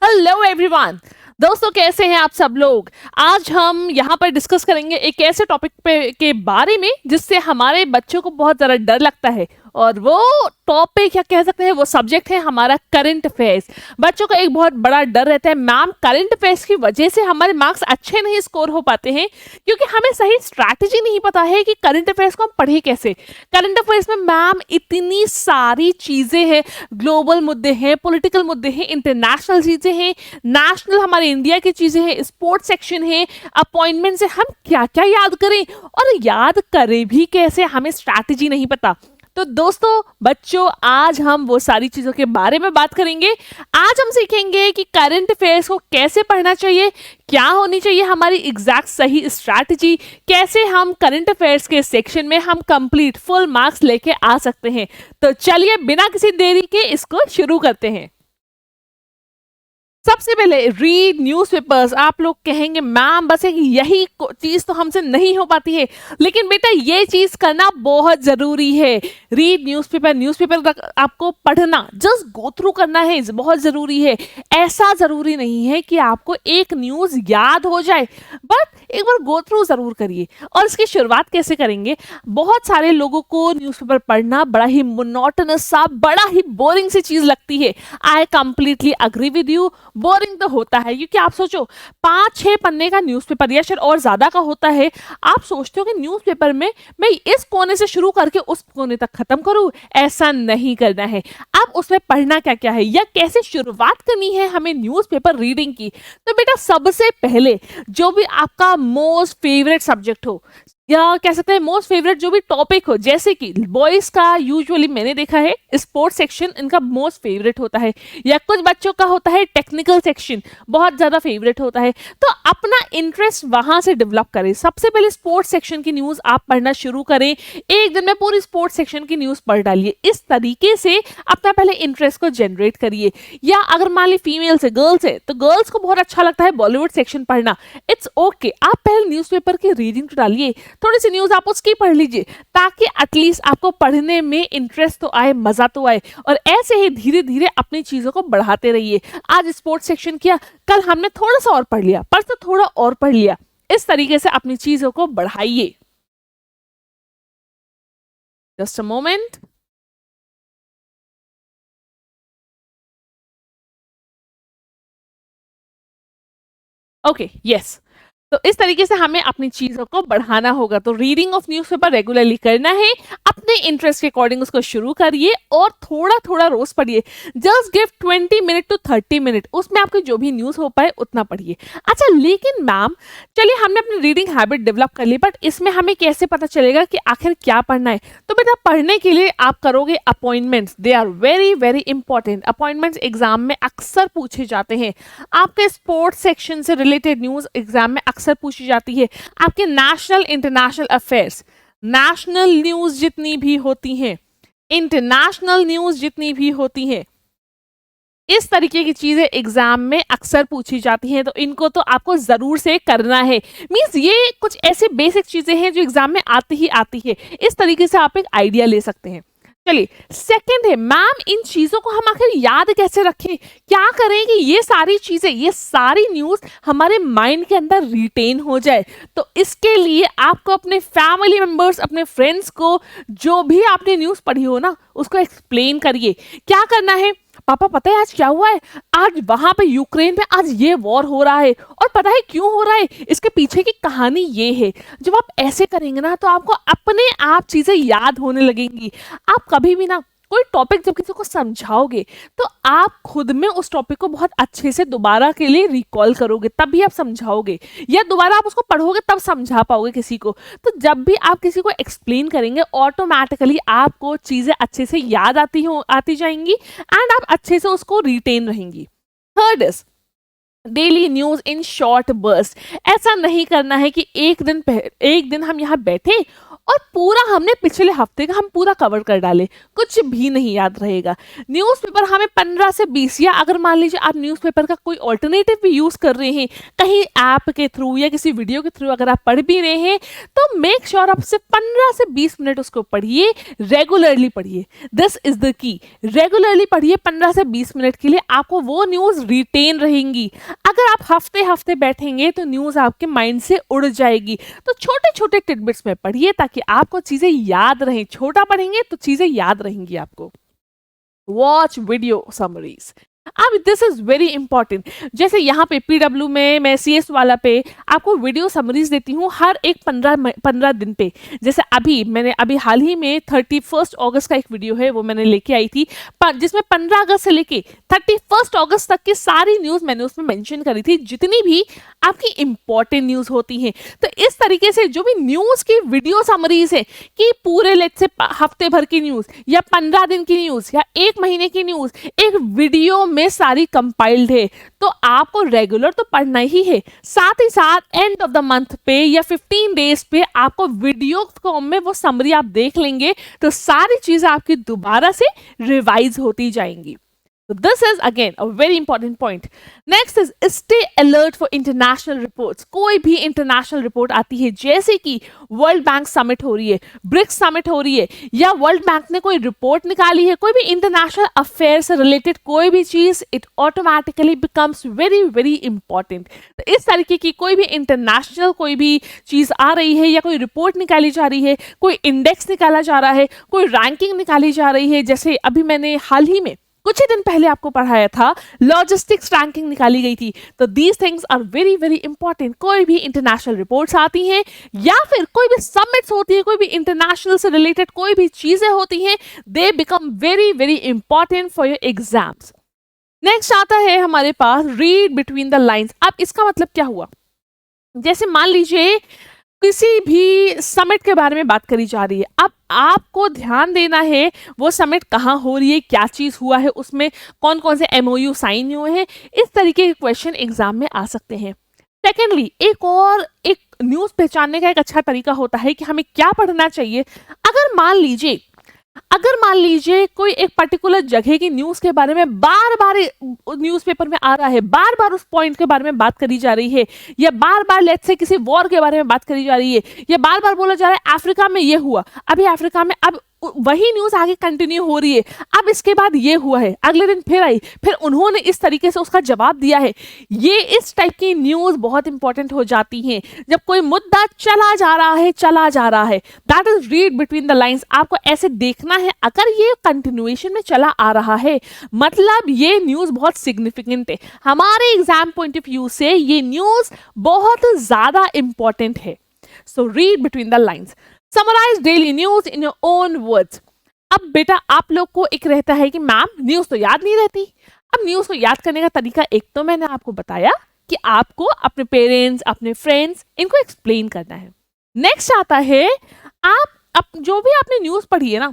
Hello everyone. दोस्तों कैसे हैं आप सब लोग। आज हम यहाँ पर डिस्कस करेंगे एक ऐसे टॉपिक पे के बारे में जिससे हमारे बच्चों को बहुत ज़्यादा डर लगता है, और वो टॉपिक या कह सकते हैं वो सब्जेक्ट है हमारा करंट अफेयर्स। बच्चों का एक बहुत बड़ा डर रहता है, मैम करंट अफेयर्स की वजह से हमारे मार्क्स अच्छे नहीं स्कोर हो पाते हैं क्योंकि हमें सही स्ट्रैटेजी नहीं पता है कि करंट अफेयर्स को हम पढ़े कैसे। करंट अफेयर्स में मैम इतनी सारी चीज़ें हैं, ग्लोबल मुद्दे हैं, पॉलिटिकल मुद्दे हैं, इंटरनेशनल चीज़ें हैं, नेशनल हमारे इंडिया की चीज़ें हैं, स्पोर्ट्स सेक्शन है, अपॉइंटमेंट से हम क्या क्या याद करें और याद करें भी कैसे, हमें स्ट्रैटेजी नहीं पता। तो दोस्तों बच्चों आज हम वो सारी चीज़ों के बारे में बात करेंगे। आज हम सीखेंगे कि करंट अफेयर्स को कैसे पढ़ना चाहिए, क्या होनी चाहिए हमारी एग्जैक्ट सही स्ट्रैटेजी, कैसे हम करंट अफेयर्स के सेक्शन में हम कंप्लीट फुल मार्क्स लेके आ सकते हैं। तो चलिए बिना किसी देरी के इसको शुरू करते हैं। सबसे पहले रीड न्यूज़पेपर्स। आप लोग कहेंगे मैम बस एक यही चीज़ तो हमसे नहीं हो पाती है, लेकिन बेटा ये चीज़ करना बहुत ज़रूरी है। रीड न्यूज़पेपर, न्यूज़पेपर आपको पढ़ना, जस्ट गो थ्रू करना है, बहुत ज़रूरी है। ऐसा ज़रूरी नहीं है कि आपको एक न्यूज़ याद हो जाए, बट एक बार गो थ्रू ज़रूर करिए। और इसकी शुरुआत कैसे करेंगे। बहुत सारे लोगों को न्यूज़पेपर पढ़ना बड़ा ही मोनोटोनस सा, बड़ा ही बोरिंग सी चीज़ लगती है। I completely agree with you, boring तो होता है क्योंकि आप सोचो 5-6 पन्ने का न्यूज़पेपर या शायद और ज्यादा का होता है। आप सोचते हो कि न्यूज़पेपर में मैं इस कोने से शुरू करके उस कोने तक खत्म करूं, ऐसा नहीं करना है। अब उसमें पढ़ना क्या क्या है या कैसे शुरुआत करनी है हमें न्यूज़पेपर रीडिंग की। तो बेटा सबसे पहले जो भी आपका मोस्ट फेवरेट सब्जेक्ट हो या कह सकते हैं मोस्ट फेवरेट जो भी टॉपिक हो, जैसे कि बॉयज का यूजुअली मैंने देखा है स्पोर्ट्स सेक्शन इनका मोस्ट फेवरेट होता है, या कुछ बच्चों का होता है टेक्निकल सेक्शन बहुत ज्यादा फेवरेट होता है। तो अपना इंटरेस्ट वहां से डेवलप करें। सबसे पहले स्पोर्ट्स सेक्शन की न्यूज आप पढ़ना शुरू करें। एक दिन में पूरी स्पोर्ट्स सेक्शन की न्यूज पढ़ डालिए। इस तरीके से अपना पहले इंटरेस्ट को जनरेट करिए। या अगर मान ली फीमेल्स है, गर्ल्स है, तो गर्ल्स को बहुत अच्छा लगता है बॉलीवुड सेक्शन पढ़ना, इट्स ओके। आप पहले न्यूज़पेपर की रीडिंग तो डालिए, थोड़ी सी न्यूज आप उसकी पढ़ लीजिए, ताकि एटलीस्ट आपको पढ़ने में इंटरेस्ट तो आए, मजा तो आए। और ऐसे ही धीरे धीरे अपनी चीजों को बढ़ाते रहिए। आज स्पोर्ट्स सेक्शन किया, कल हमने थोड़ा सा और पढ़ लिया, परसों थोड़ा और पढ़ लिया। इस तरीके से अपनी चीजों को बढ़ाइए। Just a moment. Okay yes. तो इस तरीके से हमें अपनी चीजों को बढ़ाना होगा। तो रीडिंग ऑफ न्यूज़पेपर रेगुलरली करना है, अपने इंटरेस्ट के अकॉर्डिंग उसको शुरू करिए और थोड़ा थोड़ा रोज पढ़िए। Just give 20 minute to 30 minute, उसमें आपकी जो भी न्यूज हो पाए उतना पढ़िए। अच्छा लेकिन मैम चलिए हमने अपनी रीडिंग हैबिट डेवलप कर ली, बट इसमें हमें कैसे पता चलेगा कि आखिर क्या पढ़ना है। तो बेटा पढ़ने के लिए आप करोगे appointments, they are very very important. Appointments exam में अक्सर पूछे जाते हैं। आपके स्पोर्ट्स सेक्शन से रिलेटेड न्यूज एग्जाम में अक्सर पूछी जाती है। आपके national international affairs, national news जितनी भी होती हैं, इंटरनेशनल न्यूज जितनी भी होती हैं, इस तरीके की चीजें एग्जाम में अक्सर पूछी जाती हैं। तो इनको तो आपको जरूर से करना है। मींस ये कुछ ऐसे बेसिक चीजें हैं जो एग्जाम में आती ही आती है। इस तरीके से आप एक आइडिया ले सकते हैं। चलिए सेकंड है मैम इन चीजों को हम आखिर याद कैसे रखें, क्या करें कि ये सारी चीजें, ये सारी न्यूज हमारे माइंड के अंदर रिटेन हो जाए। तो इसके लिए आपको अपने फैमिली मेंबर्स, अपने फ्रेंड्स को जो भी आपने न्यूज पढ़ी हो ना उसको एक्सप्लेन करिए। क्या करना है, पापा पता है आज क्या हुआ है, आज वहां पे यूक्रेन में आज ये वॉर हो रहा है और पता है क्यों हो रहा है, इसके पीछे की कहानी ये है। जब आप ऐसे करेंगे ना तो आपको अपने आप चीजें याद होने लगेंगी। आप कभी भी ना कोई टॉपिक जब किसी को समझाओगे तो आप खुद में उस टॉपिक को बहुत अच्छे से दोबारा के लिए रिकॉल करोगे, तभी आप समझाओगे, या दोबारा आप उसको पढ़ोगे तब समझा पाओगे किसी को। तो जब भी आप किसी को एक्सप्लेन करेंगे ऑटोमेटिकली आपको चीजें अच्छे से याद आती जाएंगी एंड आप अच्छे से उसको रिटेन रहेंगी। Third is daily news in short burst. ऐसा नहीं करना है कि एक दिन हम यहाँ बैठे और पूरा हमने पिछले हफ्ते का हम पूरा कवर कर डाले, कुछ भी नहीं याद रहेगा। न्यूज़पेपर हमें 15 से 20, या अगर मान लीजिए आप न्यूज़पेपर का कोई ऑल्टरनेटिव भी यूज़ कर रहे हैं कहीं ऐप के थ्रू या किसी वीडियो के थ्रू, अगर आप पढ़ भी रहे हैं तो मेक श्योर आप सिर्फ 15 से 20 मिनट उसको पढ़िए, रेगुलरली पढ़िए। This is the key, regularly पढ़िए 15 से 20 मिनट के लिए, आपको वो न्यूज़ रिटेन रहेंगी। अगर आप हफ्ते हफ्ते बैठेंगे तो न्यूज़ आपके माइंड से उड़ जाएगी। तो छोटे छोटे टिडबिट्स में पढ़िए ताकि आपको चीज़ें याद रहें। छोटा पढ़ेंगे तो चीज़ें याद रहेंगी आपको। वॉच वीडियो समरीज, अब दिस इज वेरी इंपॉर्टेंट। जैसे यहाँ पे पीडब्ल्यू में मैं सीएस वाला पे आपको वीडियो समरीज देती हूँ हर एक 15 दिन पे। जैसे मैंने अभी हाल ही में 31 अगस्त का एक वीडियो है वो मैंने लेके आई थी, जिसमें 15 अगस्त से लेके 31 अगस्त तक की सारी न्यूज़ मैंने उसमें मेंशन करी थी, जितनी भी आपकी इंपॉर्टेंट न्यूज़ होती हैं। तो इस तरीके से जो भी न्यूज़ की वीडियो समरीज है कि पूरे लेट से हफ्ते भर की न्यूज़ या 15 दिन की न्यूज़ या 1 महीने की न्यूज़ एक वीडियो में सारी कंपाइल्ड है, तो आपको रेगुलर तो पढ़ना ही है, साथ ही साथ एंड ऑफ द मंथ पे या 15 डेज पे आपको वीडियो फॉर्म में वो समरी आप देख लेंगे तो सारी चीजें आपकी दोबारा से रिवाइज होती जाएंगी। So this is again a very important point. Next is stay alert for international reports. कोई भी इंटरनेशनल रिपोर्ट आती है, जैसे कि वर्ल्ड बैंक समिट हो रही है, ब्रिक्स समिट हो रही है, या वर्ल्ड बैंक ने कोई रिपोर्ट निकाली है, कोई भी इंटरनेशनल अफेयर से रिलेटेड कोई भी चीज, it automatically becomes very very important. तो इस तरीके की कोई भी इंटरनेशनल कोई भी चीज आ रही है या कोई रिपोर्ट निकाली जा रही है, कोई इंडेक्स निकाला जा रहा है, कोई रैंकिंग निकाली जा रही है, जैसे अभी मैंने हाल ही में कुछ ही दिन पहले आपको पढ़ाया था लॉजिस्टिक्स रैंकिंग निकाली गई थी। तो these things are very very important. कोई भी इंटरनेशनल रिपोर्ट्स आती हैं या फिर कोई भी समिट्स होती है, कोई भी इंटरनेशनल से रिलेटेड कोई भी चीजें होती हैं, they become very very important for your exams. Next आता है हमारे पास रीड बिटवीन द लाइन्स। अब इसका मतलब क्या हुआ, जैसे मान लीजिए किसी भी समिट के बारे में बात करी जा रही है, अब आपको ध्यान देना है वो समिट कहाँ हो रही है, क्या चीज हुआ है, उसमें कौन कौन से एमओयू साइन हुए हैं। इस तरीके के क्वेश्चन एग्जाम में आ सकते हैं। सेकेंडली, एक न्यूज पहचानने का एक अच्छा तरीका होता है कि हमें क्या पढ़ना चाहिए। अगर मान लीजिए कोई एक पर्टिकुलर जगह की न्यूज के बारे में बार बार न्यूज़पेपर में आ रहा है, बार बार उस पॉइंट के बारे में बात करी जा रही है, या बार बार लेट्स से किसी वॉर के बारे में बात करी जा रही है, या बार बार बोला जा रहा है अफ्रीका में ये हुआ, अभी अफ्रीका में अब वही न्यूज आगे कंटिन्यू हो रही है, अब इसके बाद ये हुआ है, अगले दिन फिर आई, फिर उन्होंने इस तरीके से उसका जवाब दिया है। ये इस टाइप की न्यूज बहुत इंपॉर्टेंट हो जाती हैं जब कोई मुद्दा चला जा रहा है। That is read between the lines. आपको ऐसे देखना है, अगर ये कंटिन्यूएशन में चला आ रहा है मतलब ये न्यूज बहुत सिग्निफिकेंट है, हमारे एग्जाम पॉइंट ऑफ व्यू से ये न्यूज बहुत ज्यादा इंपॉर्टेंट है। So read between the lines. Summarise daily news in your own words. अब बेटा आप लोग को एक रहता है कि मैम न्यूज तो याद नहीं रहती। अब न्यूज को याद करने का तरीका एक तो मैंने आपको बताया कि आपको अपने पेरेंट्स, अपने फ्रेंड्स, इनको एक्सप्लेन करना है। नेक्स्ट आता है आप जो भी आपने न्यूज पढ़ी है ना,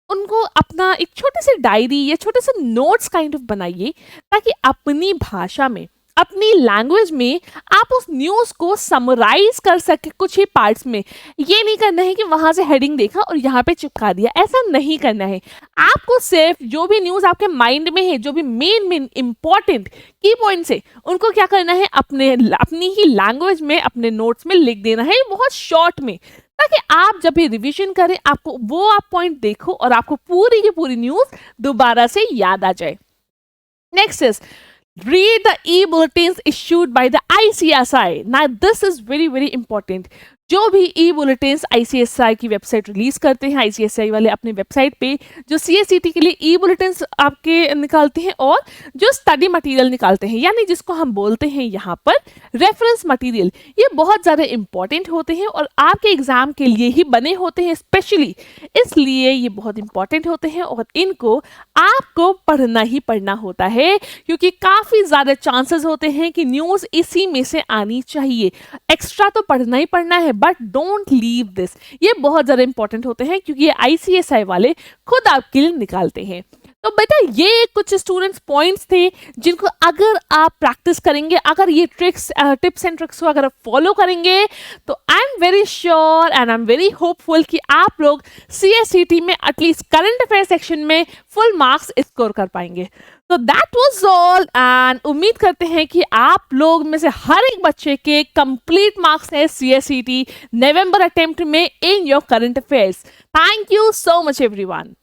उनको अपना एक छोटे से डायरी या छोटे से नोट्स काइंड ऑफ बनाइए, ताकि अपनी भाषा में, अपनी लैंग्वेज में आप उस न्यूज को समराइज कर सके कुछ ही पार्ट्स में। ये नहीं करना है कि वहां से हेडिंग देखा और यहाँ पे चिपका दिया, ऐसा नहीं करना है। आपको सिर्फ जो भी न्यूज आपके माइंड में है, जो भी मेन इंपॉर्टेंट की पॉइंट्स है, उनको क्या करना है, अपनी ही लैंग्वेज में अपने नोट्स में लिख देना है, बहुत शॉर्ट में, ताकि आप जब भी रिवीजन करें आपको वो आप पॉइंट देखो और आपको पूरी की पूरी न्यूज दोबारा से याद आ जाए। Next is read the e-bulletins issued by the ICSI. Now this is very very important. जो भी ई बुलेटिन्स आईसीएसआई की वेबसाइट रिलीज करते हैं, आईसीएसआई वाले अपने वेबसाइट पे जो सीएसईटी के लिए ई बुलेटिन्स आपके निकालते हैं और जो स्टडी मटेरियल निकालते हैं, यानी जिसको हम बोलते हैं यहाँ पर रेफरेंस मटेरियल, ये बहुत ज़्यादा इंपॉर्टेंट होते हैं और आपके एग्जाम के लिए ही बने होते हैं स्पेशली, इसलिए ये बहुत इंपॉर्टेंट होते हैं और इनको आपको पढ़ना ही पढ़ना होता है, क्योंकि काफ़ी ज़्यादा चांसेस होते हैं कि न्यूज़ इसी में से आनी चाहिए। एक्स्ट्रा तो पढ़ना ही पढ़ना है, बट डोंट लीव दिस। ये बहुत ज़्यादा इंपॉर्टेंट होते हैं क्योंकि ये आईसीएसआई वाले खुद आपके लिए निकालते हैं। तो बेटा ये कुछ स्टूडेंट्स पॉइंट्स थे जिनको अगर आप प्रैक्टिस करेंगे, अगर ये ट्रिक्स टिप्स एंड ट्रिक्स को अगर आप फॉलो करेंगे, तो I am very sure and I am very hopeful कि आप लोग CSCT में एटलीस्ट करंट अफेयर सेक्शन में फुल मार्क्स स्कोर कर पाएंगे। तो दैट वाज ऑल एंड उम्मीद करते हैं कि आप लोग में से हर एक बच्चे के कंप्लीट मार्क्स है CSCT नवंबर अटेम्प्ट में in your current affairs. Thank you so much everyone.